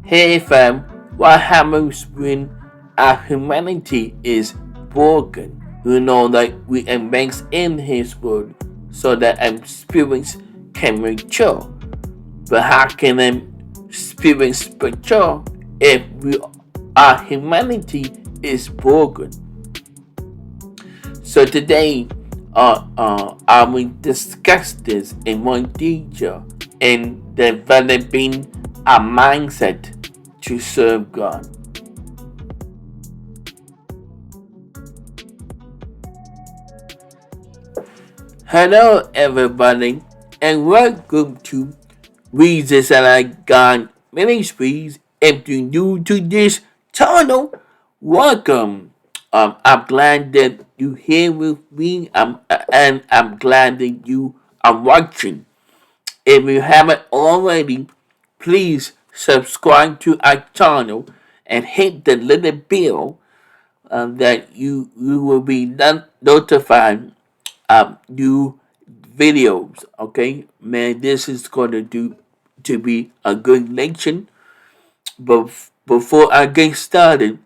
Hey fam, what happens when our humanity is broken? We know that we embrace in His Word so that our spirits can mature. But how can our spirits mature if our humanity is broken? So today, I will discuss this in more detail in developing a mindset to serve God. Hello, everybody, and welcome to Reasons That I God Ministries. If you're new to this channel, welcome. I'm glad that you're here with me, and I'm glad that you are watching. If you haven't already, please subscribe to our channel and hit the little bell that you will be notified new videos. Okay, man, this is going to be a good lecture. But before I get started,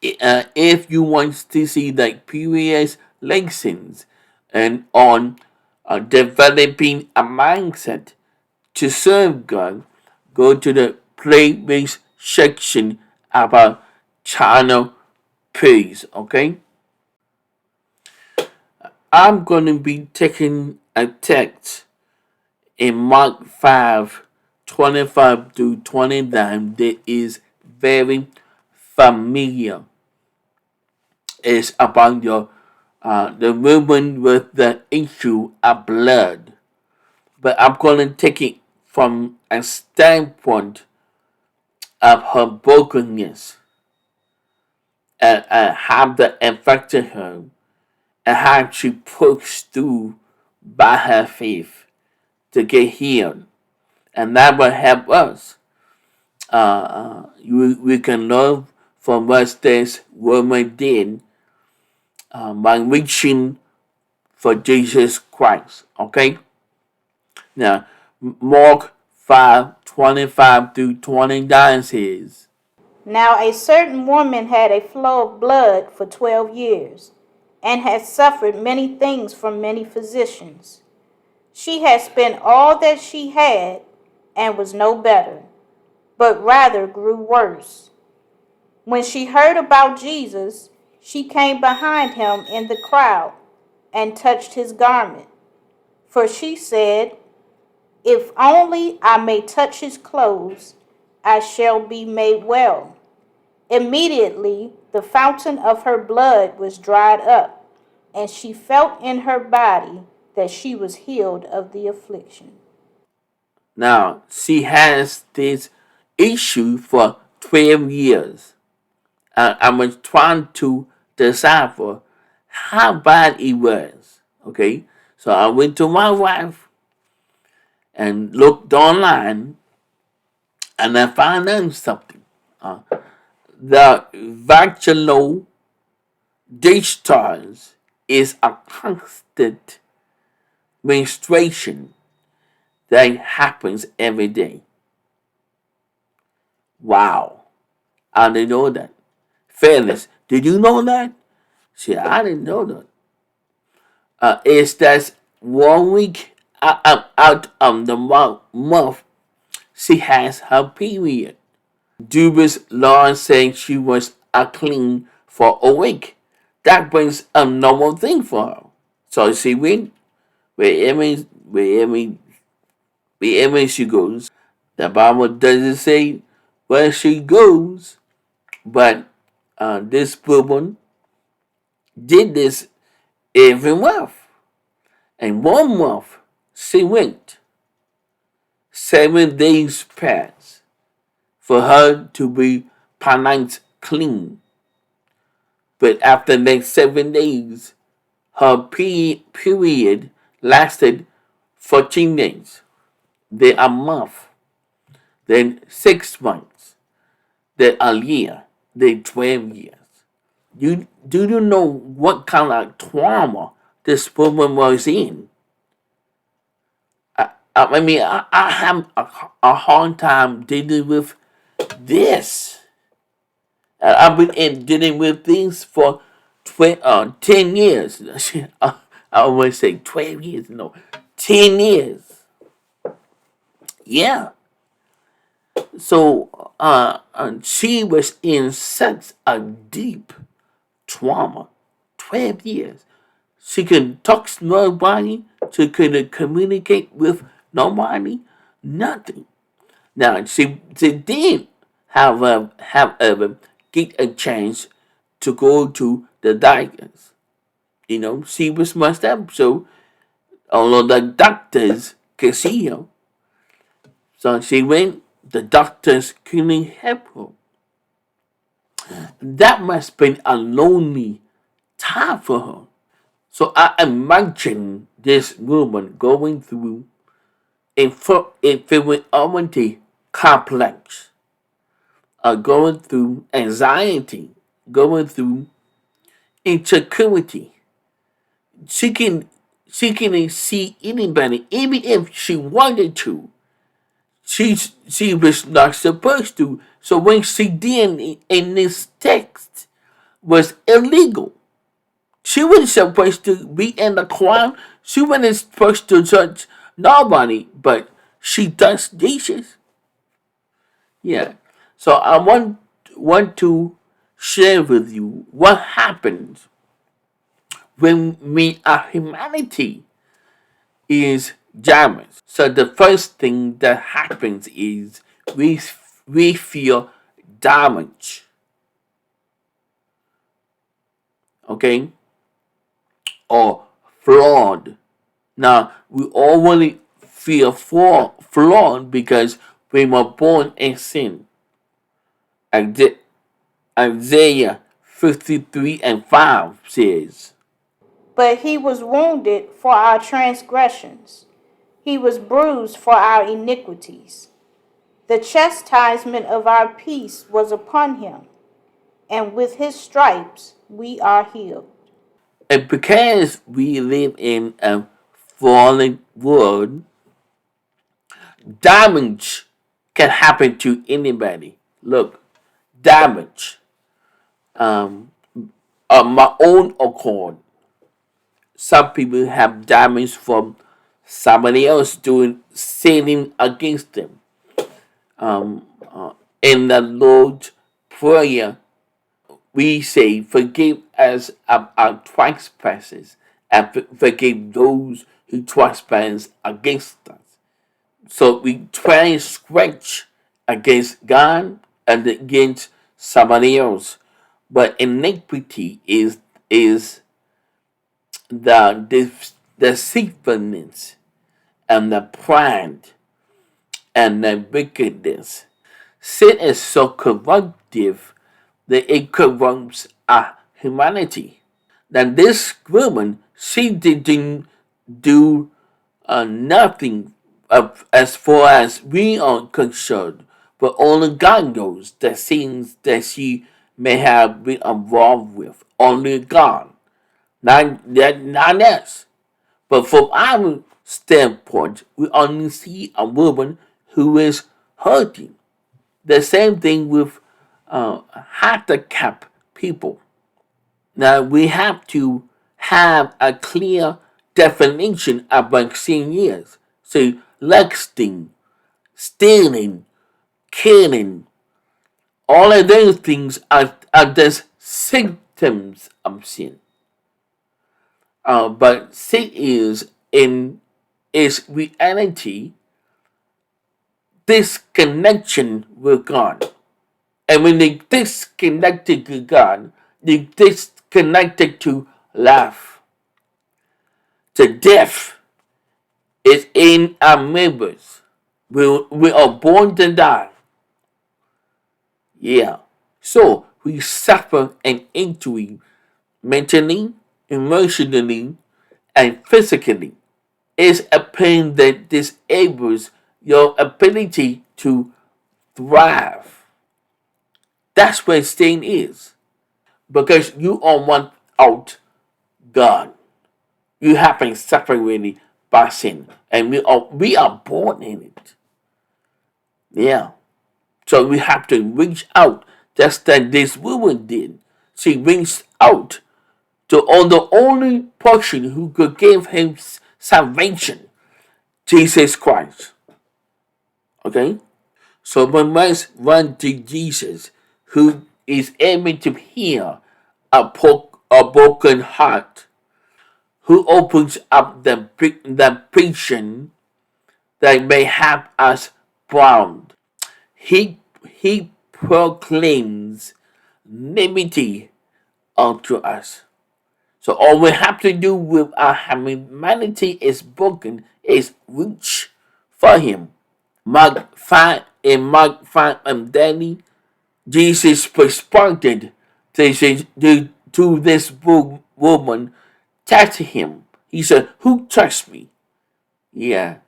if you want to see like previous lessons and on developing a mindset to serve God, go to the playlist section of our channel page. Okay, I'm going to be taking a text in Mark 5:25 through 29 that is very familiar. It's about the woman with the issue of blood. But I'm going to take it from a standpoint of her brokenness and how that affected her and how she pushed through by her faith to get healed. And that will help us. We can learn from what this woman did by reaching for Jesus Christ. Okay? Now, Mark 5:25 through 29 says, Now a certain woman had a flow of blood for 12 years, and had suffered many things from many physicians. She had spent all that she had, and was no better, but rather grew worse. When she heard about Jesus, she came behind him in the crowd, and touched his garment. For she said, If only I may touch his clothes, I shall be made well. Immediately the fountain of her blood was dried up, and she felt in her body that she was healed of the affliction. now she has this issue for 12 years. I was trying to decipher how bad it was. Okay, so I went to my wife and looked online, and I found out something. Uh, the vaginal discharge is a constant menstruation that happens every day. Wow, I didn't know that. Fairness, did you know that? See, I didn't know that. It's that 1 week out of the month she has her period. Dubious law saying she was clean for a week. That brings a normal thing for her. So she went wherever, wherever, wherever she goes. The Bible doesn't say where she goes, but this woman did this every month. And 1 month she went. 7 days passed for her to be pronounced clean. But after the next 7 days, her period lasted 14 days, then a month, then 6 months, then a year, then 12 years. Do you know what kind of trauma this woman was in? I mean, I have a hard time dealing with This. I've been dealing with things for 10 years. I always say 12 years. No, 10 years. Yeah. So she was in such a deep trauma. 12 years. She couldn't talk to nobody. She couldn't communicate with nobody. Nothing. Now she did however get a chance to go to the doctors. She was messed up, so although the doctors could see her, so she went. The doctors couldn't help her. That must have been a lonely time for her. So I imagine this woman going through inferiority complex, going through anxiety, going through insecurity. She can she can see anybody, even if she wanted to. She was not supposed to. So when she did in this text was illegal. She wasn't supposed to be in the crowd. She wasn't supposed to judge nobody, but she does Jesus. Yeah. So I want to share with you what happens when our humanity is damaged. So the first thing that happens is we feel damaged. Okay? Or flawed. Now we already feel flawed because we were born in sin. Isaiah 53:5 says, But he was wounded for our transgressions, he was bruised for our iniquities. The chastisement of our peace was upon him, and with his stripes we are healed. and because we live in a fallen world, damage can happen to anybody. Look, damage. On my own accord, some people have damage from somebody else doing sinning against them. In the Lord's Prayer, we say, "Forgive us of our trespasses, and forgive those who trespass against us." So we transgress against God and against somebody else. But iniquity is the deceitfulness and the pride and the wickedness. Sin is so corruptive that it corrupts our humanity. Now this woman, she didn't do nothing as far as we are concerned, but only God knows the sins that she may have been involved with. Only God, not us. But from our standpoint, we only see a woman who is hurting. The same thing with handicapped people. Now we have to have a clear definition about sin is. So lusting, stealing, killing, all of those things are just symptoms of sin. But sin is in its reality disconnection with God. And when they disconnected to God, they disconnected to life. To death is in our members. We are born to die. Yeah. So we suffer an injury mentally, emotionally, and physically. It's a pain that disables your ability to thrive. That's where sin is. Because you are without God. You have been separated by sin. And we are born in it. Yeah. So we have to reach out, just like this woman did. She reached out to the only person who could give him salvation, Jesus Christ. Okay? So we must run to Jesus, who is able to heal a broken heart, who opens up the prison that may have us bound. He proclaims liberty unto us. So all we have to do with our humanity is broken is reach for him. Mark 5 and Danny, Jesus responded to this woman touching him. He said, "Who touched me?" Yeah,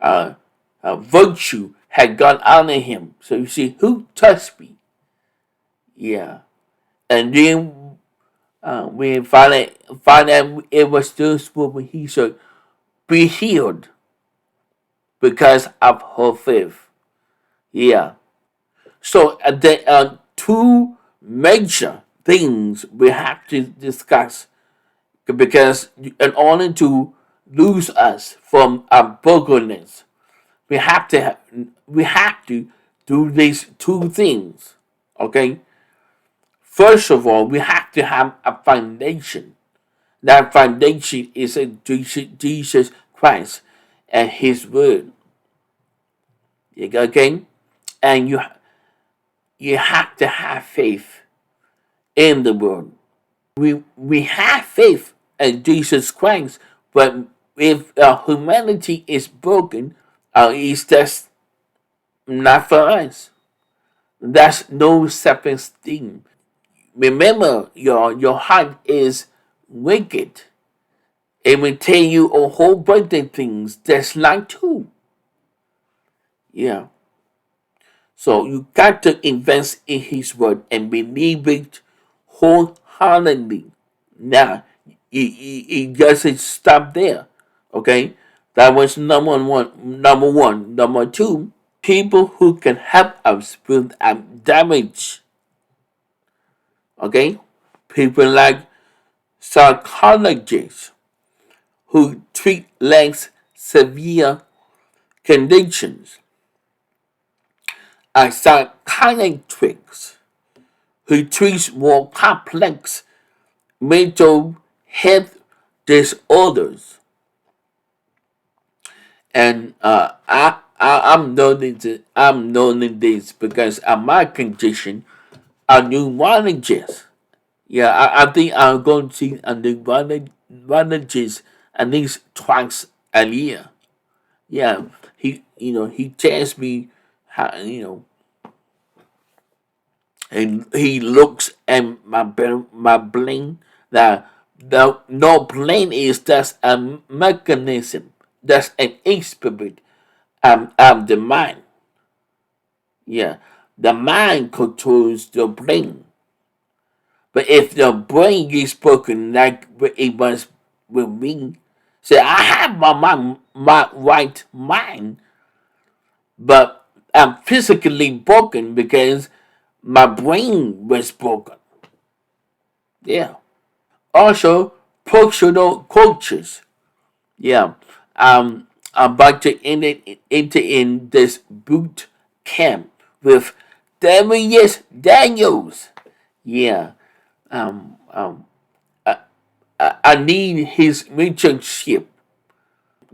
uh, virtue had gone out of him. So you see, who touched me? Yeah, and then we find out it was this woman. He said, "Be healed because of her faith." Yeah. So there are two major things we have to discuss because in order to lose us from our brokenness, we have to do these two things. Okay. First of all, we have to have a foundation. That foundation is in Jesus Christ and His Word. Okay, and you have to have faith in the Word. We have faith in Jesus Christ, but if humanity is broken, it's just not for us. That's no self-esteem. Remember, your heart is wicked. It will tell you a whole bunch of things that's not true. Yeah. So you got to invest in His Word and believe it wholeheartedly. Now, it doesn't stop there. Okay, that was number one. Number one. Number two, people who can help us with damage. Okay, people like psychologists who treat less severe conditions, and psychiatrists who treats more complex mental health disorders. And I'm learning this because of my condition, a neurologist. Yeah, I think I'm going to see a neurologist at least twice a year. Yeah, he tells me how, and he looks at my brain. That the no brain is just a mechanism, that's an instrument of the mind. Yeah, the mind controls the brain, but if the brain is broken like it was with me, say I have my right mind, but I'm physically broken because my brain was broken. Yeah. Also, personal coaches. Yeah. I'm about to enter in this boot camp with Darius Daniels. Yeah. Um, um, I need his mentorship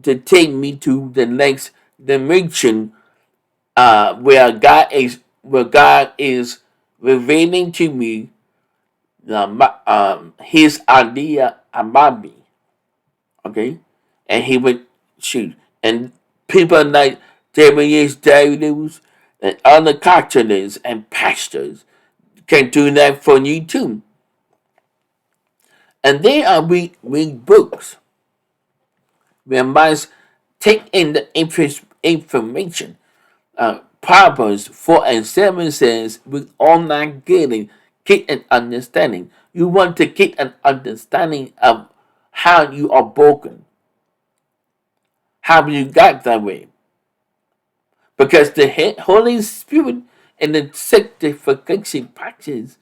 to take me to the next dimension, where God is revealing to me his idea about me. Okay, and he would shoot, and people like Darius Daniels and other counselors and pastors can do that for you too. And they are read books. We must take in the information. Proverbs 4 and 7 says, with all that getting, get an understanding. You want to get an understanding of how you are broken, how you got that way. Because the Holy Spirit and the sanctification practice,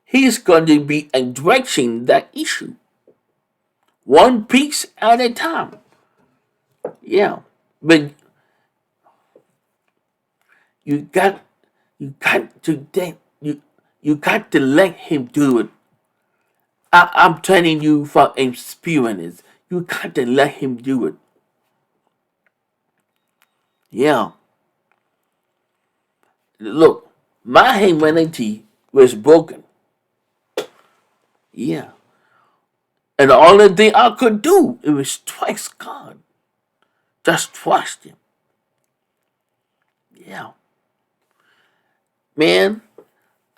He's going to be addressing that issue one piece at a time. Yeah, but you got you got to let Him do it. I'm telling you from experience. You got to let Him do it. Yeah. Look, my humanity was broken. Yeah. And the only thing I could do it was trust God. Just trust Him. Yeah. Man,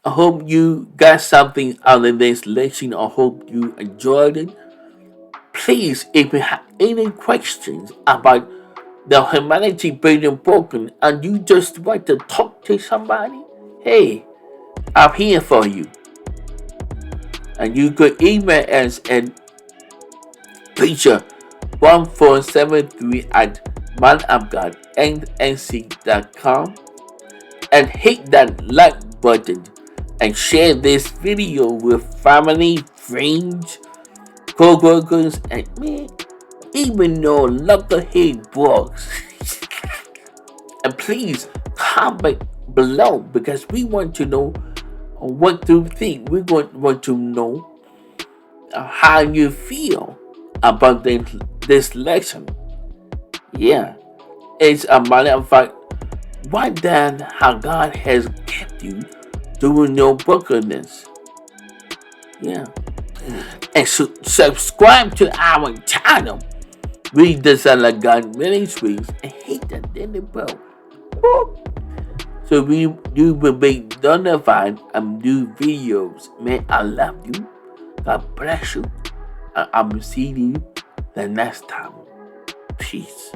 I hope you got something out of this lesson. I hope you enjoyed it. Please, if you have any questions about the humanity being broken and you just want to talk to somebody, hey, I'm here for you. And you could email us at preacher1473 at manofgodnc.com and hit that like button and share this video with family, friends, co-workers, and me, even though knucklehead blogs. And please comment below because we want to know what you think. We want to know how you feel about this lesson. Yeah, it's a matter of fact, what then how God has kept you doing your brokenness. Yeah, and subscribe to our channel. Read the Son of God Ministries and hit the little bell. So you will be notified of new videos. Man, I love you. God bless you. I'm seeing you the next time. Peace.